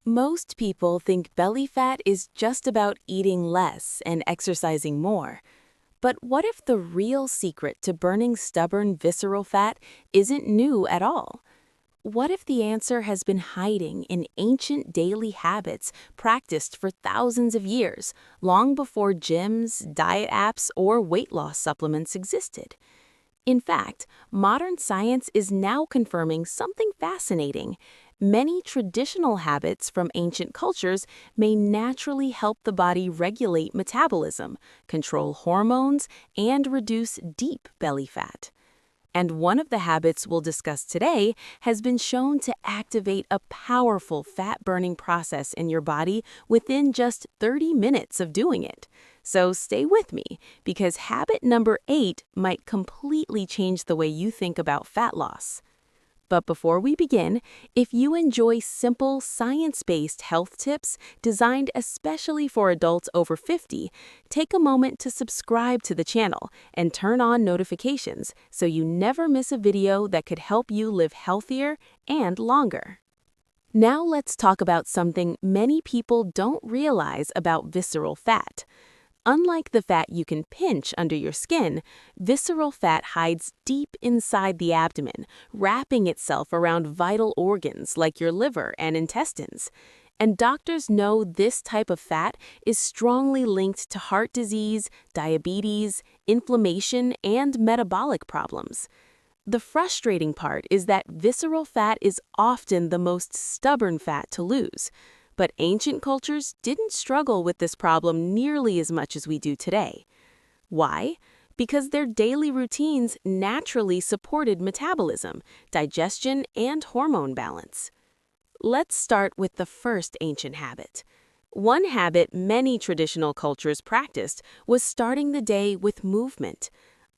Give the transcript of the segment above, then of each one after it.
Most people think belly fat is just about eating less and exercising more. But what if the real secret to burning stubborn visceral fat isn't new at all? What if the answer has been hiding in ancient daily habits practiced for thousands of years, long before gyms, diet apps, or weight loss supplements existed? In fact, modern science is now confirming something fascinating. Many traditional habits from ancient cultures may naturally help the body regulate metabolism, control hormones, and reduce deep belly fat. And one of the habits we'll discuss today has been shown to activate a powerful fat-burning process in your body within just 30 minutes of doing it. So stay with me, because habit number 8 might completely change the way you think about fat loss. But before we begin, if you enjoy simple, science-based health tips designed especially for adults over 50, take a moment to subscribe to the channel and turn on notifications so you never miss a video that could help you live healthier and longer. Now let's talk about something many people don't realize about visceral fat. Unlike the fat you can pinch under your skin, visceral fat hides deep inside the abdomen, wrapping itself around vital organs like your liver and intestines. And doctors know this type of fat is strongly linked to heart disease, diabetes, inflammation, and metabolic problems. The frustrating part is that visceral fat is often the most stubborn fat to lose. But ancient cultures didn't struggle with this problem nearly as much as we do today. Why? Because their daily routines naturally supported metabolism, digestion, and hormone balance. Let's start with the first ancient habit. One habit many traditional cultures practiced was starting the day with movement.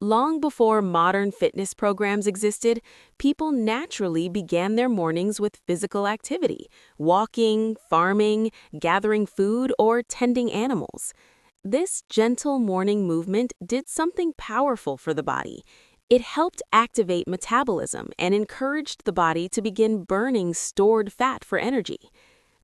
Long before modern fitness programs existed, people naturally began their mornings with physical activity, walking, farming, gathering food, or tending animals. This gentle morning movement did something powerful for the body. It helped activate metabolism and encouraged the body to begin burning stored fat for energy.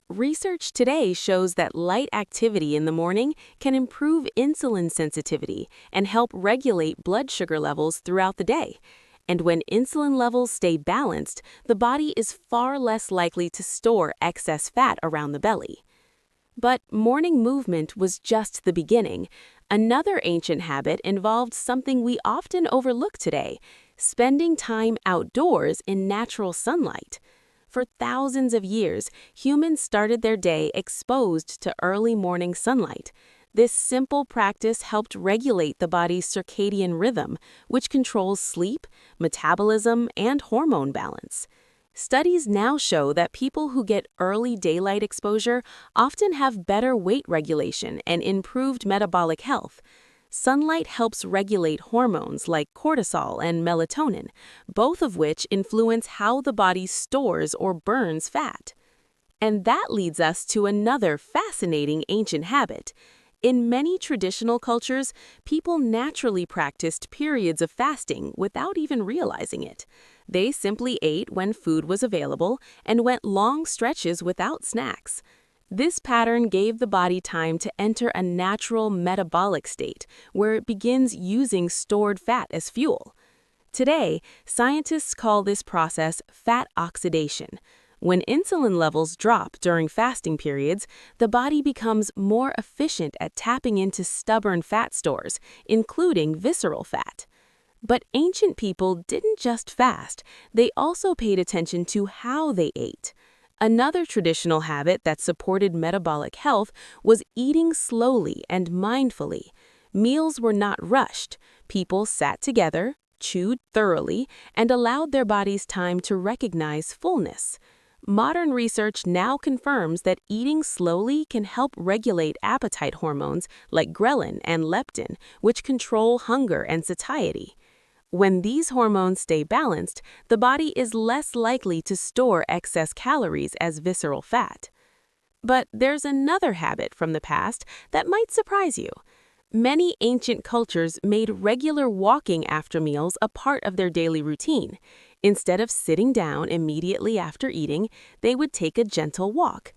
Research today shows that light activity in the morning can improve insulin sensitivity and help regulate blood sugar levels throughout the day. And when insulin levels stay balanced, the body is far less likely to store excess fat around the belly. But morning movement was just the beginning. Another ancient habit involved something we often overlook today: spending time outdoors in natural sunlight. For thousands of years, humans started their day exposed to early morning sunlight. This simple practice helped regulate the body's circadian rhythm, which controls sleep, metabolism, and hormone balance. Studies now show that people who get early daylight exposure often have better weight regulation and improved metabolic health. Sunlight helps regulate hormones like cortisol and melatonin, both of which influence how the body stores or burns fat. And that leads us to another fascinating ancient habit. In many traditional cultures, people naturally practiced periods of fasting without even realizing it. They simply ate when food was available and went long stretches without snacks. This pattern gave the body time to enter a natural metabolic state, where it begins using stored fat as fuel. Today, scientists call this process fat oxidation. When insulin levels drop during fasting periods, the body becomes more efficient at tapping into stubborn fat stores, including visceral fat. But ancient people didn't just fast, they also paid attention to how they ate. Another traditional habit that supported metabolic health was eating slowly and mindfully. Meals were not rushed. People sat together, chewed thoroughly, and allowed their bodies time to recognize fullness. Modern research now confirms that eating slowly can help regulate appetite hormones like ghrelin and leptin, which control hunger and satiety. When these hormones stay balanced, the body is less likely to store excess calories as visceral fat. But there's another habit from the past that might surprise you. Many ancient cultures made regular walking after meals a part of their daily routine. Instead of sitting down immediately after eating, they would take a gentle walk.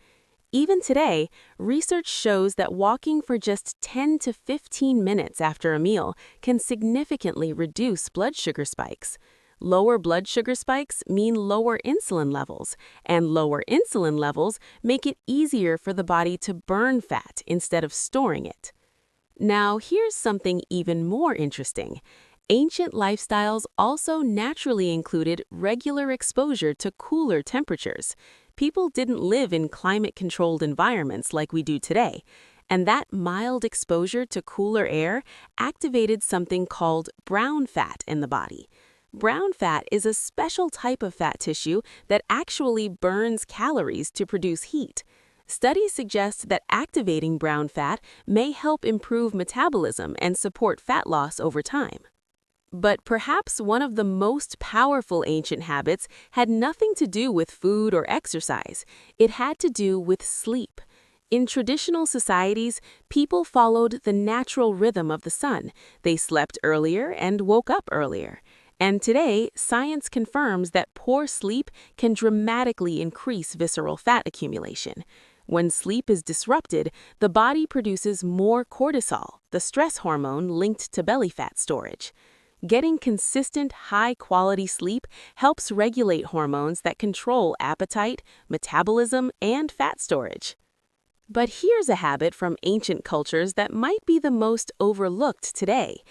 Even today, research shows that walking for just 10 to 15 minutes after a meal can significantly reduce blood sugar spikes. Lower blood sugar spikes mean lower insulin levels, and lower insulin levels make it easier for the body to burn fat instead of storing it. Now, here's something even more interesting. Ancient lifestyles also naturally included regular exposure to cooler temperatures. People didn't live in climate-controlled environments like we do today, and that mild exposure to cooler air activated something called brown fat in the body. Brown fat is a special type of fat tissue that actually burns calories to produce heat. Studies suggest that activating brown fat may help improve metabolism and support fat loss over time. But perhaps one of the most powerful ancient habits had nothing to do with food or exercise. It had to do with sleep. In traditional societies, people followed the natural rhythm of the sun. They slept earlier and woke up earlier. And today, science confirms that poor sleep can dramatically increase visceral fat accumulation. When sleep is disrupted, the body produces more cortisol, the stress hormone linked to belly fat storage. Getting consistent, high-quality sleep helps regulate hormones that control appetite, metabolism, and fat storage. But here's a habit from ancient cultures that might be the most overlooked today.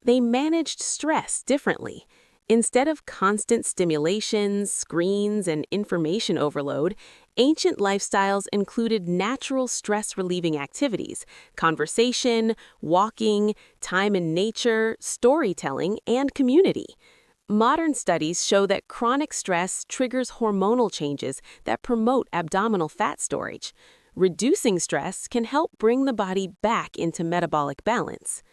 They managed stress differently. Instead of constant stimulations, screens, and information overload, ancient lifestyles included natural stress-relieving activities, conversation, walking, time in nature, storytelling, and community. Modern studies show that chronic stress triggers hormonal changes that promote abdominal fat storage. Reducing stress can help bring the body back into metabolic balance.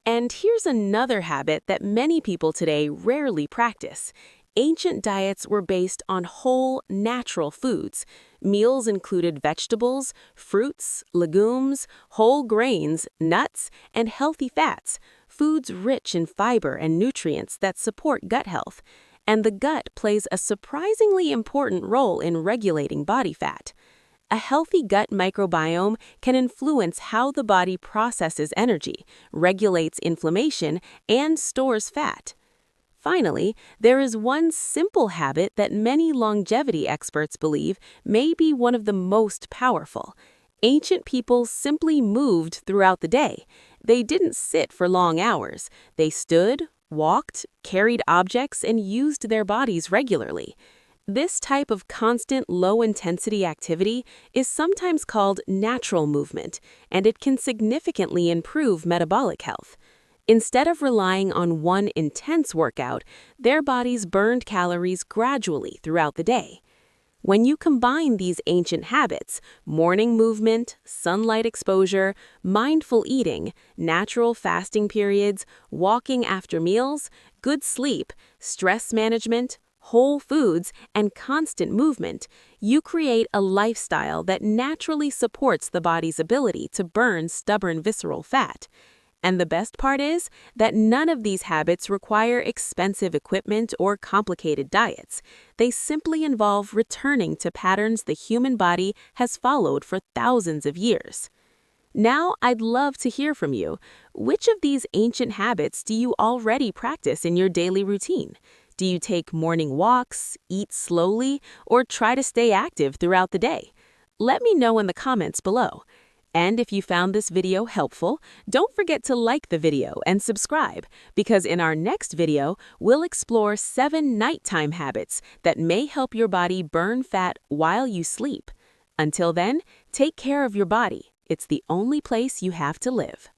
And here's another habit that many people today rarely practice. Ancient diets were based on whole, natural foods. Meals included vegetables, fruits, legumes, whole grains, nuts, and healthy fats, foods rich in fiber and nutrients that support gut health. And the gut plays a surprisingly important role in regulating body fat. A healthy gut microbiome can influence how the body processes energy, regulates inflammation, and stores fat. Finally, there is one simple habit that many longevity experts believe may be one of the most powerful. Ancient people simply moved throughout the day. They didn't sit for long hours. They stood, walked, carried objects, and used their bodies regularly. This type of constant low-intensity activity is sometimes called natural movement, and it can significantly improve metabolic health. Instead of relying on one intense workout, their bodies burned calories gradually throughout the day. When you combine these ancient habits, morning movement, sunlight exposure, mindful eating, natural fasting periods, walking after meals, good sleep, stress management, whole foods, and constant movement, you create a lifestyle that naturally supports the body's ability to burn stubborn visceral fat. And the best part is that none of these habits require expensive equipment or complicated diets. They simply involve returning to patterns the human body has followed for thousands of years. Now, I'd love to hear from you. Which of these ancient habits do you already practice in your daily routine? Do you take morning walks, eat slowly, or try to stay active throughout the day? Let me know in the comments below. And if you found this video helpful, don't forget to like the video and subscribe, because in our next video, we'll explore 7 nighttime habits that may help your body burn fat while you sleep. Until then, take care of your body. It's the only place you have to live.